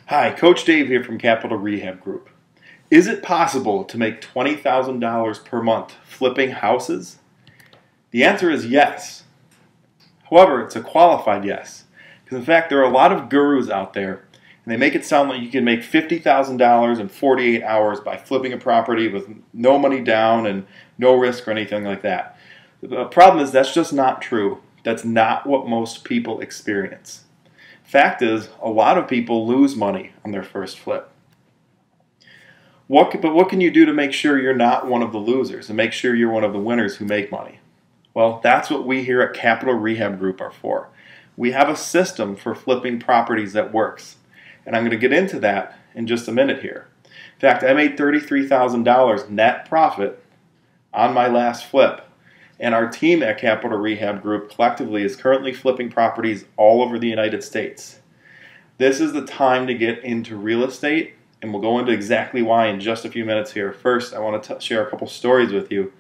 Hi, Coach Dave here from Capital Rehab Group. Is it possible to make $20,000 per month flipping houses? The answer is yes. However, it's a qualified yes. Because in fact, there are a lot of gurus out there, and they make it sound like you can make $50,000 in 48 hours by flipping a property with no money down and no risk or anything like that. The problem is that's just not true. That's not what most people experience. Fact is, a lot of people lose money on their first flip. But what can you do to make sure you're not one of the losers and make sure you're one of the winners who make money? Well, that's what we here at Capital Rehab Group are for. We have a system for flipping properties that works. And I'm going to get into that in just a minute here. In fact, I made $33,000 net profit on my last flip. And our team at Capital Rehab Group collectively is currently flipping properties all over the United States. This is the time to get into real estate, and we'll go into exactly why in just a few minutes here. First, I want to share a couple stories with you.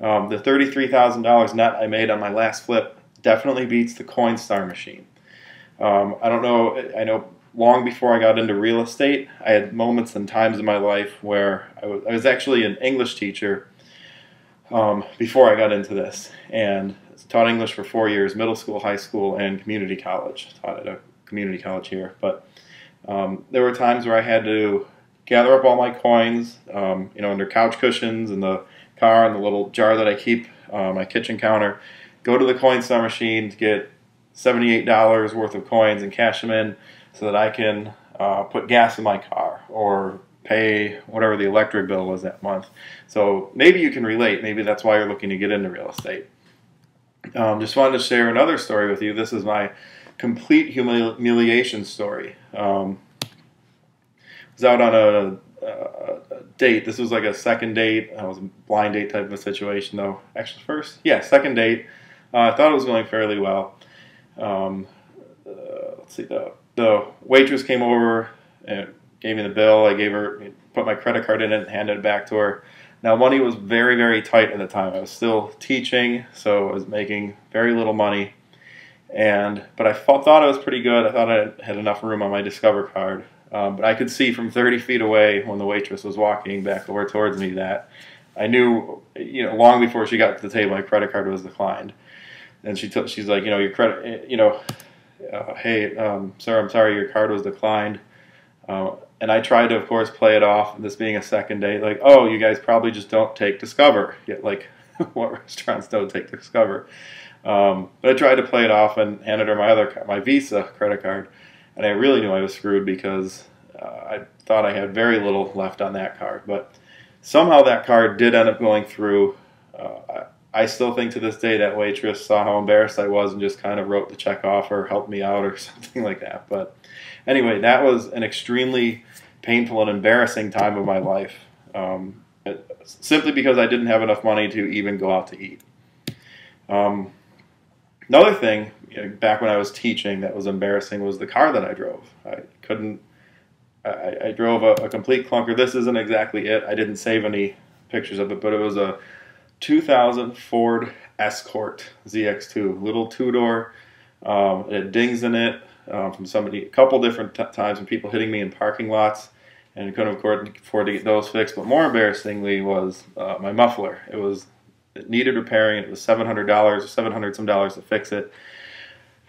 The $33,000 net I made on my last flip definitely beats the Coinstar machine. I don't know, I know long before I got into real estate, I had moments and times in my life where I was actually an English teacher before I got into this, and taught English for 4 years, middle school, high school, and community college. Taught at a community college here, but there were times where I had to gather up all my coins, under couch cushions in the car and the little jar that I keep on my kitchen counter, go to the Coinstar machine to get $78 worth of coins and cash them in so that I can put gas in my car or pay whatever the electric bill was that month. So maybe you can relate. Maybe that's why you're looking to get into real estate. Just wanted to share another story with you. This is my complete humiliation story. I was out on a date. This was like a second date. It was a blind date type of a situation, though. Actually, second date. I thought it was going fairly well. Let's see. The waitress came over and gave me the bill. Put my credit card in it and handed it back to her. Now, money was very, very tight at the time. I was still teaching, so I was making very little money. But I thought it was pretty good. I thought I had enough room on my Discover card. But I could see from 30 feet away when the waitress was walking back over towards me that I knew, long before she got to the table, my credit card was declined. And she's like, your credit, hey, sir, I'm sorry, your card was declined. And I tried to, of course, play it off, this being a second date, like, oh, you guys probably just don't take Discover. Yet, like, what restaurants don't take Discover? But I tried to play it off and handed her my Visa credit card. And I really knew I was screwed because I thought I had very little left on that card. But somehow that card did end up going through. I still think to this day that waitress saw how embarrassed I was and just kind of wrote the check off or helped me out or something like that. But anyway, that was an extremely painful and embarrassing time of my life, simply because I didn't have enough money to even go out to eat. Another thing, back when I was teaching that was embarrassing was the car that I drove. I drove a complete clunker. This isn't exactly it. I didn't save any pictures of it, but it was a 2000 Ford Escort ZX2, little two-door. It had dings in it from somebody a couple different times, and people hitting me in parking lots, and I couldn't afford to get those fixed. But more embarrassingly was my muffler. It needed repairing. It was $700, $700 some dollars to fix it.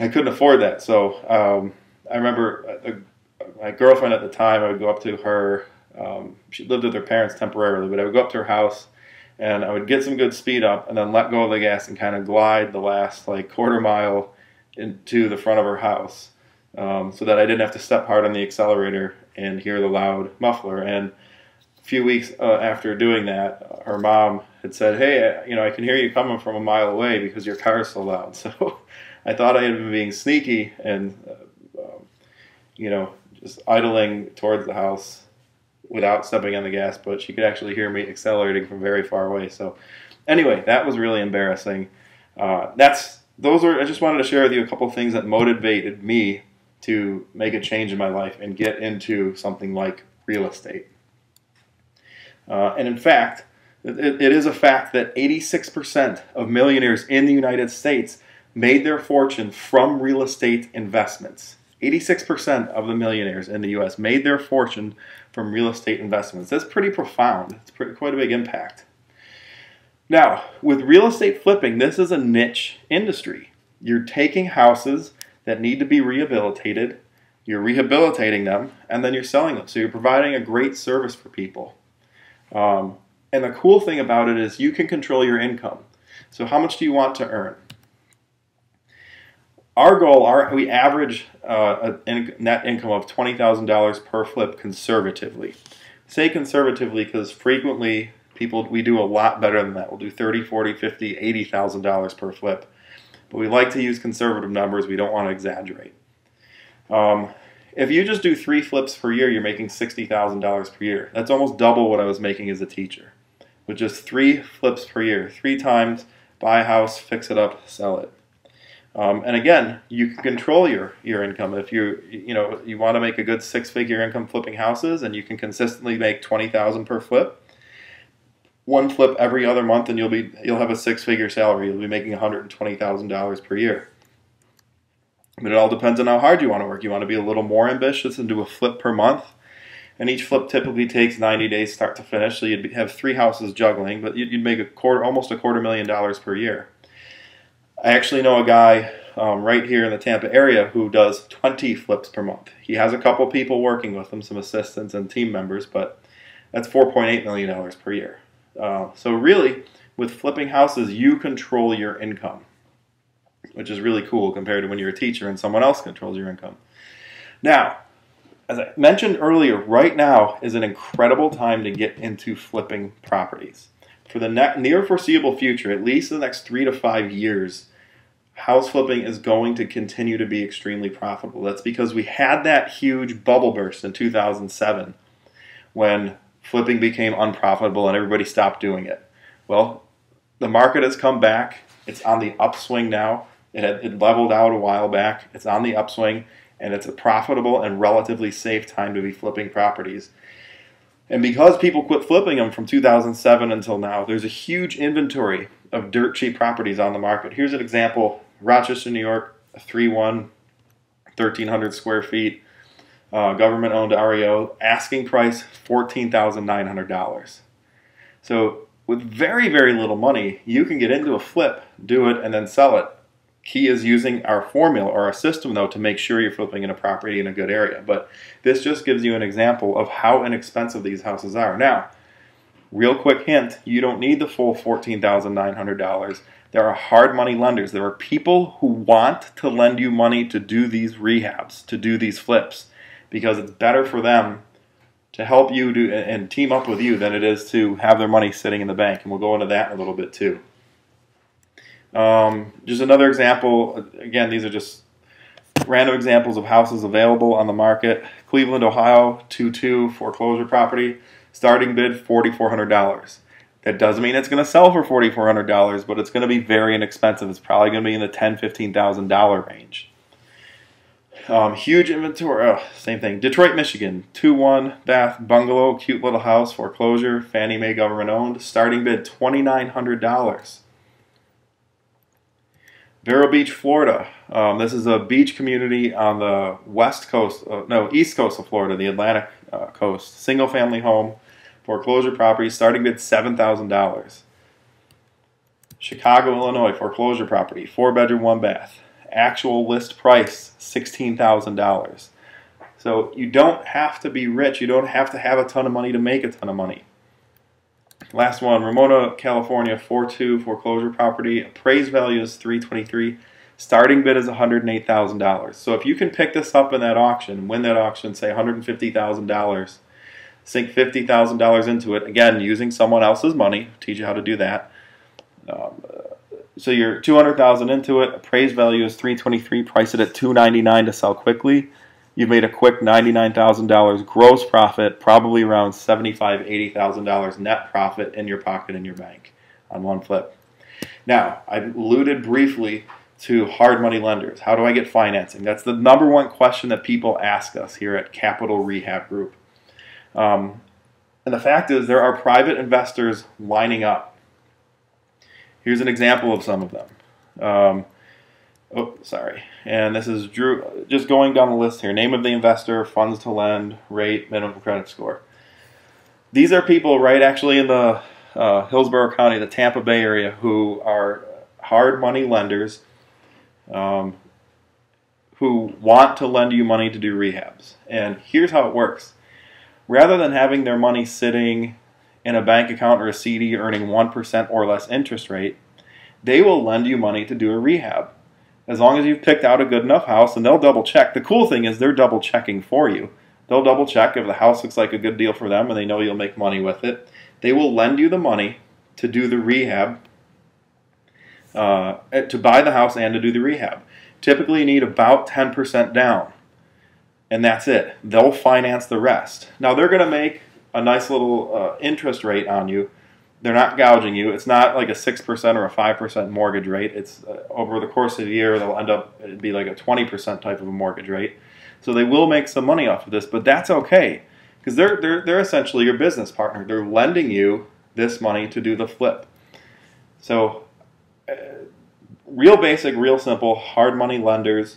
I couldn't afford that, so I remember my girlfriend at the time. I would go up to her. She lived with her parents temporarily, but I would go up to her house, and I would get some good speed up, and then let go of the gas and kind of glide the last quarter mile into the front of her house, so that I didn't have to step hard on the accelerator and hear the loud muffler. And a few weeks after doing that, her mom had said, "Hey, I can hear you coming from a mile away because your car is so loud." So I thought I had been being sneaky and just idling towards the house without stepping on the gas, but she could actually hear me accelerating from very far away. So anyway, that was really embarrassing. I just wanted to share with you a couple of things that motivated me to make a change in my life and get into something like real estate. And in fact, it is a fact that 86% of millionaires in the United States made their fortune from real estate investments. 86% of the millionaires in the U.S. made their fortune from real estate investments. That's pretty profound. It's quite a big impact. Now, with real estate flipping, this is a niche industry. You're taking houses that need to be rehabilitated, you're rehabilitating them, and then you're selling them. So you're providing a great service for people. And the cool thing about it is you can control your income. So how much do you want to earn? Our goal, we average a net income of $20,000 per flip conservatively. Say conservatively because frequently we do a lot better than that. We'll do $30,000, $40,000, $50,000, $80,000 per flip. But we like to use conservative numbers. We don't want to exaggerate. If you just do 3 flips per year, you're making $60,000 per year. That's almost double what I was making as a teacher. With just 3 flips per year, 3 times, buy a house, fix it up, sell it. And again, you can control your income. If you want to make a good 6-figure income flipping houses, and you can consistently make $20,000 per flip, 1 flip every other month, and you'll have a 6-figure salary. You'll be making $120,000 per year. But it all depends on how hard you want to work. You want to be a little more ambitious and do a flip per month. And each flip typically takes 90 days start to finish. So you'd have 3 houses juggling, but you'd make almost a $250,000 per year. I actually know a guy right here in the Tampa area who does 20 flips per month. He has a couple people working with him, some assistants and team members, but that's $4.8 million per year. So really, with flipping houses, you control your income, which is really cool compared to when you're a teacher and someone else controls your income. Now, as I mentioned earlier, right now is an incredible time to get into flipping properties. For the near foreseeable future, at least the next 3 to 5 years, house flipping is going to continue to be extremely profitable. That's because we had that huge bubble burst in 2007 when flipping became unprofitable and everybody stopped doing it. Well, the market has come back. It's on the upswing now. It leveled out a while back. It's on the upswing, and it's a profitable and relatively safe time to be flipping properties. And because people quit flipping them from 2007 until now, there's a huge inventory of dirt cheap properties on the market. Here's an example: Rochester, New York, a 3-1, 1,300 square feet, government-owned REO, asking price $14,900. So with very, very little money, you can get into a flip, do it, and then sell it. Key is using our formula or our system, though, to make sure you're flipping in a property in a good area. But this just gives you an example of how inexpensive these houses are. Now, real quick hint, you don't need the full $14,900. There are hard money lenders. There are people who want to lend you money to do these rehabs, to do these flips, because it's better for them to help you do and team up with you than it is to have their money sitting in the bank. And we'll go into that in a little bit too. Just another example, again, these are just random examples of houses available on the market. Cleveland, Ohio, 2-2 foreclosure property, starting bid $4,400. That doesn't mean it's going to sell for $4,400, but it's going to be very inexpensive. It's probably going to be in the $10,000, $15,000 range. Huge inventory, same thing. Detroit, Michigan, 2-1 bath bungalow, cute little house, foreclosure, Fannie Mae government owned, starting bid $2,900. Vero Beach, Florida. This is a beach community on the east coast of Florida, the Atlantic coast. Single family home, foreclosure property, starting bid $7,000. Chicago, Illinois, foreclosure property, 4-bedroom, 1 bath. Actual list price, $16,000. So you don't have to be rich. You don't have to have a ton of money to make a ton of money. Last one, Ramona, California, 4-2 foreclosure property. Appraised value is $323,000. Starting bid is $108,000. So if you can pick this up in that auction, win that auction, say $150,000, sink $50,000 into it, again, using someone else's money, teach you how to do that. So you're $200,000 into it, appraised value is $323,000, price it at $299,000 to sell quickly. You've made a quick $99,000 gross profit, probably around $75,000, $80,000 net profit in your pocket in your bank on one flip. Now, I alluded briefly to hard money lenders. How do I get financing? That's the #1 question that people ask us here at Capital Rehab Group. And the fact is, there are private investors lining up. Here's an example of some of them. Oh, sorry. And this is Drew, just going down the list here. Name of the investor, funds to lend, rate, minimum credit score. These are people right actually in the Hillsborough County, the Tampa Bay area, who are hard money lenders who want to lend you money to do rehabs. And here's how it works. Rather than having their money sitting in a bank account or a CD earning 1% or less interest rate, they will lend you money to do a rehab. As long as you've picked out a good enough house, and they'll double check. The cool thing is they're double checking for you. They'll double check if the house looks like a good deal for them and they know you'll make money with it. They will lend you the money to do the rehab, to buy the house and to do the rehab. Typically you need about 10% down, and that's it. They'll finance the rest. Now they're going to make a nice little interest rate on you. They're not gouging you. It's not like a 6% or a 5% mortgage rate. It's over the course of the year, they'll end up, it'd be like a 20% type of a mortgage rate. So they will make some money off of this, but that's okay because they're essentially your business partner. They're lending you this money to do the flip. So real basic, real simple, hard money lenders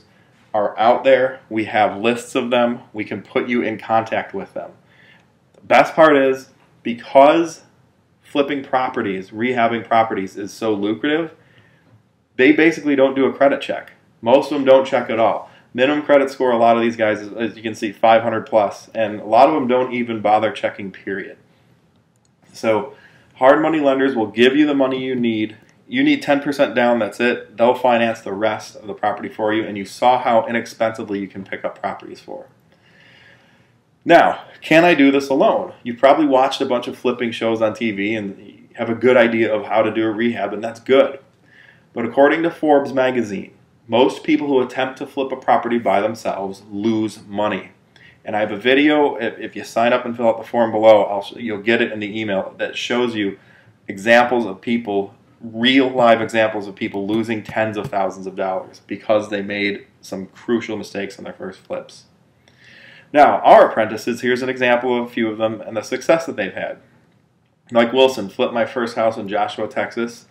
are out there. We have lists of them. We can put you in contact with them. The best part is because flipping properties, rehabbing properties is so lucrative, they basically don't do a credit check. Most of them don't check at all. Minimum credit score, a lot of these guys, as you can see, 500 plus, and a lot of them don't even bother checking, period. So hard money lenders will give you the money you need. You need 10% down, that's it. They'll finance the rest of the property for you, and you saw how inexpensively you can pick up properties for. Now, can I do this alone? You've probably watched a bunch of flipping shows on TV and have a good idea of how to do a rehab, and that's good. But according to Forbes magazine, most people who attempt to flip a property by themselves lose money. And I have a video, if you sign up and fill out the form below, you'll get it in the email, that shows you examples of people, real live examples of people losing tens of thousands of dollars because they made some crucial mistakes on their first flips. Now, our apprentices, here's an example of a few of them and the success that they've had. Mike Wilson flipped my first house in Joshua, Texas,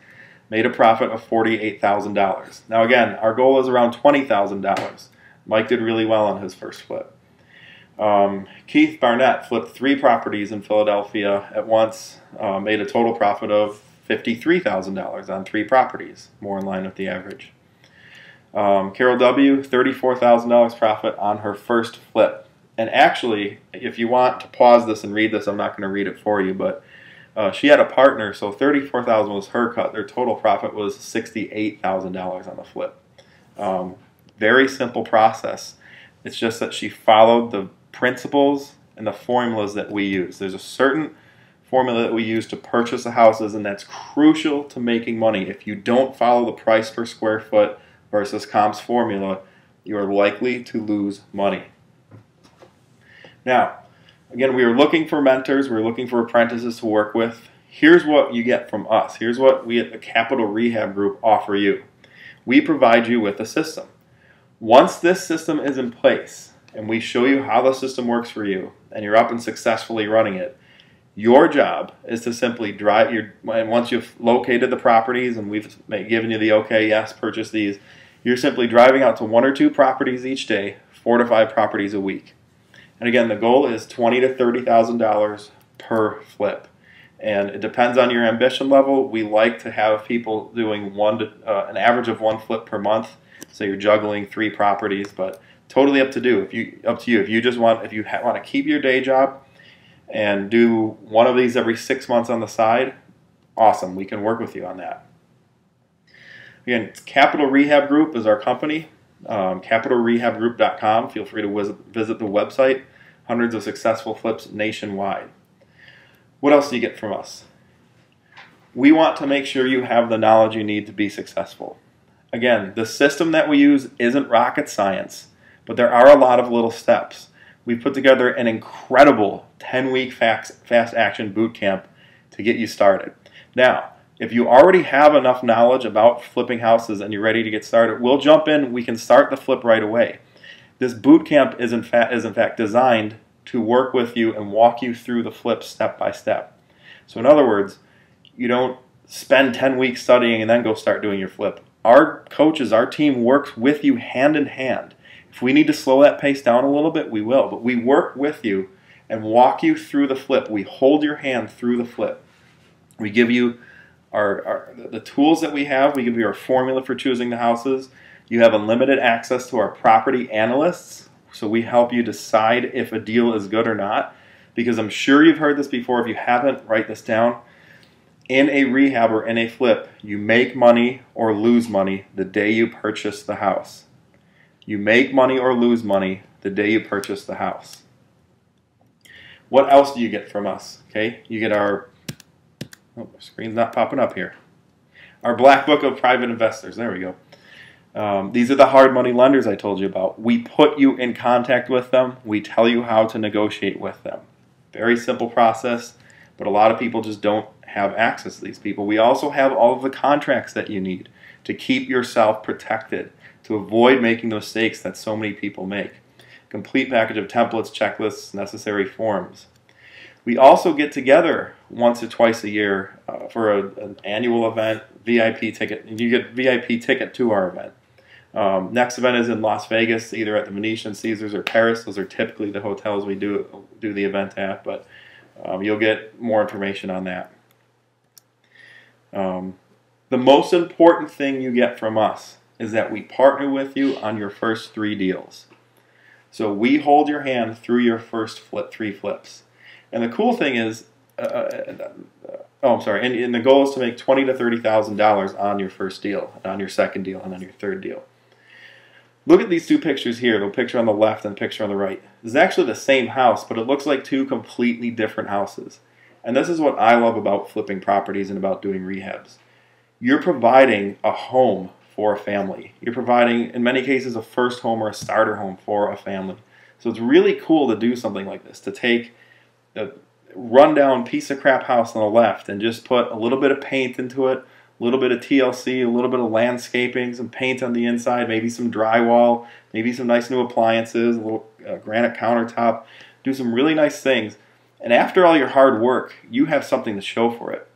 made a profit of $48,000. Now again, our goal is around $20,000. Mike did really well on his first flip. Keith Barnett flipped 3 properties in Philadelphia at once, made a total profit of $53,000 on 3 properties, more in line with the average. Carol W., $34,000 profit on her first flip. And actually, if you want to pause this and read this, I'm not going to read it for you, but she had a partner, so $34,000 was her cut. Their total profit was $68,000 on the flip. Very simple process. It's just that she followed the principles and the formulas that we use. There's a certain formula that we use to purchase the houses, and that's crucial to making money. If you don't follow the price per square foot versus comps formula, you are likely to lose money. Now, again, we are looking for mentors. We're looking for apprentices to work with. Here's what you get from us. Here's what we at the Capital Rehab Group offer you. We provide you with a system. Once this system is in place and we show you how the system works for you and you're up and successfully running it, your job is to simply drive and once you've located the properties and we've given you the okay, yes, purchase these, you're simply driving out to 1 or 2 properties each day, 4 to 5 properties a week. And again, the goal is $20,000 to $30,000 per flip. And it depends on your ambition level. We like to have people doing an average of 1 flip per month. So you're juggling 3 properties, but totally up to you. If you just want to keep your day job and do one of these every 6 months on the side, awesome. We can work with you on that. Again, Capital Rehab Group is our company. CapitalRehabGroup.com. Feel free to visit the website. Hundreds of successful flips nationwide. What else do you get from us? We want to make sure you have the knowledge you need to be successful. Again, the system that we use isn't rocket science, but there are a lot of little steps. We've put together an incredible 10-week fast action boot camp to get you started. Now, if you already have enough knowledge about flipping houses and you're ready to get started, we'll jump in. We can start the flip right away. This boot camp is in fact designed to work with you and walk you through the flip step by step. So in other words, you don't spend 10 weeks studying and then go start doing your flip. our coaches, our team works with you hand in hand. If we need to slow that pace down a little bit, we will. But we work with you and walk you through the flip. We hold your hand through the flip. We give you the tools that we have. We give you our formula for choosing the houses. You have unlimited access to our property analysts. So we help you decide if a deal is good or not. Because I'm sure you've heard this before. If you haven't, write this down. In a rehab or in a flip, you make money or lose money the day you purchase the house. You make money or lose money the day you purchase the house. What else do you get from us? Okay, you get our, oh, my screen's not popping up here. Our Black Book of Private Investors. There we go. These are the hard money lenders I told you about. We put you in contact with them. We tell you how to negotiate with them. Very simple process, but a lot of people just don't have access to these people. We also have all of the contracts that you need to keep yourself protected, to avoid making the mistakes that so many people make. Complete package of templates, checklists, necessary forms. We also get together once or twice a year for an annual event, VIP ticket. You get VIP ticket to our event. Next event is in Las Vegas, either at the Venetian, Caesars, or Paris. Those are typically the hotels we do the event at, but you'll get more information on that. The most important thing you get from us is that we partner with you on your first 3 deals. So we hold your hand through your first 3 flips. And the cool thing is, and the goal is to make $20,000 to $30,000 on your first deal, on your second deal, and on your third deal. Look at these 2 pictures here, the picture on the left and the picture on the right. This is actually the same house, but it looks like 2 completely different houses. And this is what I love about flipping properties and about doing rehabs. You're providing a home for a family. You're providing, in many cases, a first home or a starter home for a family. So it's really cool to do something like this, to take a rundown piece of crap house on the left and just put a little bit of paint into it, a little bit of TLC, a little bit of landscaping, some paint on the inside, maybe some drywall, maybe some nice new appliances, a little granite countertop, do some really nice things. And after all your hard work, you have something to show for it.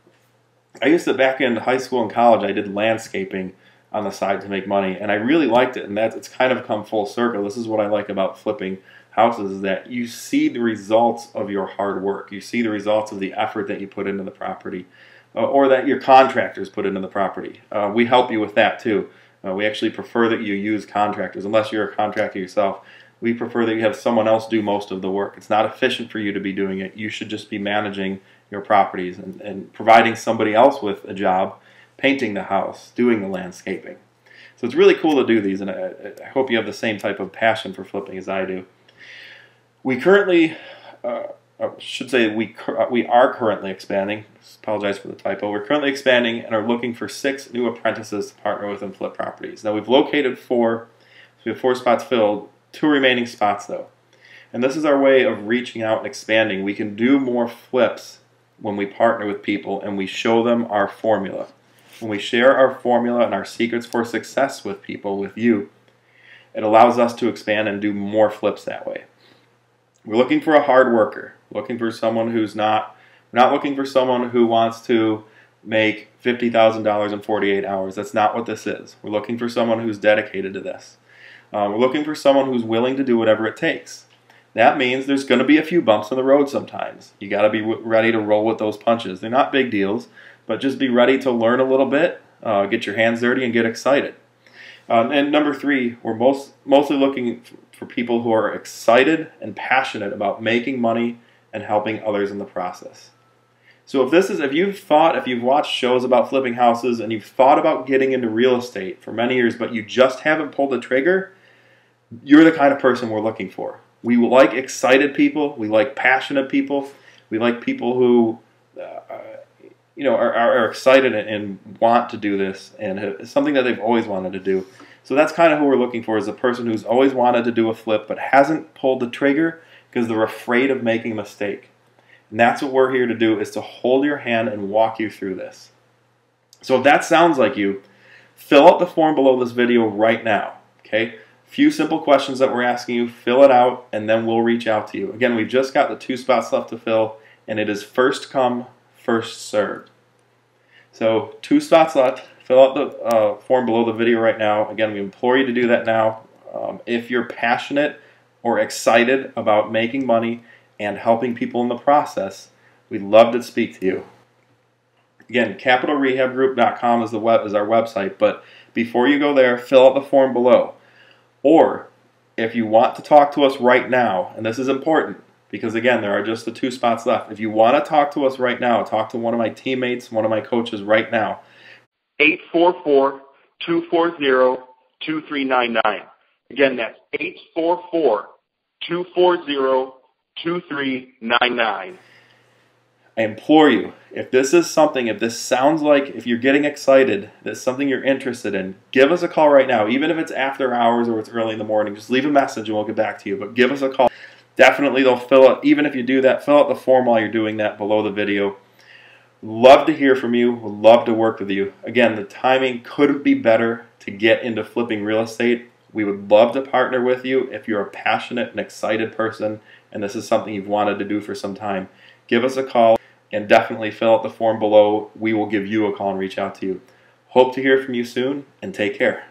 I used to, back in high school and college, I did landscaping on the side to make money, and I really liked it, and it's kind of come full circle. This is what I like about flipping houses, is that you see the results of your hard work. You see the results of the effort that you put into the property, or that your contractors put into the property. We help you with that too. We actually prefer that you use contractors. Unless you're a contractor yourself, we prefer that you have someone else do most of the work. It's not efficient for you to be doing it. You should just be managing your properties and providing somebody else with a job, painting the house, doing the landscaping. So it's really cool to do these, and I hope you have the same type of passion for flipping as I do. We currently, we are currently expanding. Apologize for the typo. We're currently expanding and are looking for 6 new apprentices to partner with and flip properties. Now we've located 4, so we have 4 spots filled, 2 remaining spots though. And this is our way of reaching out and expanding. We can do more flips when we partner with people and we show them our formula. When we share our formula and our secrets for success with people, with you, it allows us to expand and do more flips that way. We're looking for a hard worker, looking for someone who's we're not looking for someone who wants to make $50,000 in 48 hours. That's not what this is. We're looking for someone who's dedicated to this. We're looking for someone who's willing to do whatever it takes. That means there's going to be a few bumps on the road sometimes. You got to be ready to roll with those punches. They're not big deals, but just be ready to learn a little bit, get your hands dirty, and get excited. And number 3, we're mostly looking for people who are excited and passionate about making money and helping others in the process. So if you've watched shows about flipping houses and you've thought about getting into real estate for many years, but you just haven't pulled the trigger, you're the kind of person we're looking for. We like excited people. We like passionate people. We like people who are excited and want to do this, and it's something that they've always wanted to do. So that's kind of who we're looking for, is a person who's always wanted to do a flip but hasn't pulled the trigger because they're afraid of making a mistake. And that's what we're here to do, is to hold your hand and walk you through this. So if that sounds like you, fill out the form below this video right now. Okay? Few simple questions that we're asking you, fill it out, and then we'll reach out to you. Again, we've just got the 2 spots left to fill, and it is first come, first served. So 2 spots left, fill out the form below the video right now. Again, we implore you to do that now. If you're passionate or excited about making money and helping people in the process, we'd love to speak to you. Again, capitalrehabgroup.com is our website, but before you go there, fill out the form below. Or if you want to talk to us right now, and this is important because again, there are just the 2 spots left. If you want to talk to us right now, talk to one of my teammates, one of my coaches right now. 844-240-2399. Again, that's 844-240-2399. I implore you, if this is something, if this sounds like, if you're getting excited, that's something you're interested in, give us a call right now. Even if it's after hours or it's early in the morning, just leave a message and we'll get back to you. But give us a call. Definitely they'll fill out, even if you do that, fill out the form while you're doing that below the video. Love to hear from you. We'd love to work with you. Again, the timing couldn't be better to get into flipping real estate. We would love to partner with you if you're a passionate and excited person and this is something you've wanted to do for some time. Give us a call and definitely fill out the form below. We will give you a call and reach out to you. Hope to hear from you soon, and take care.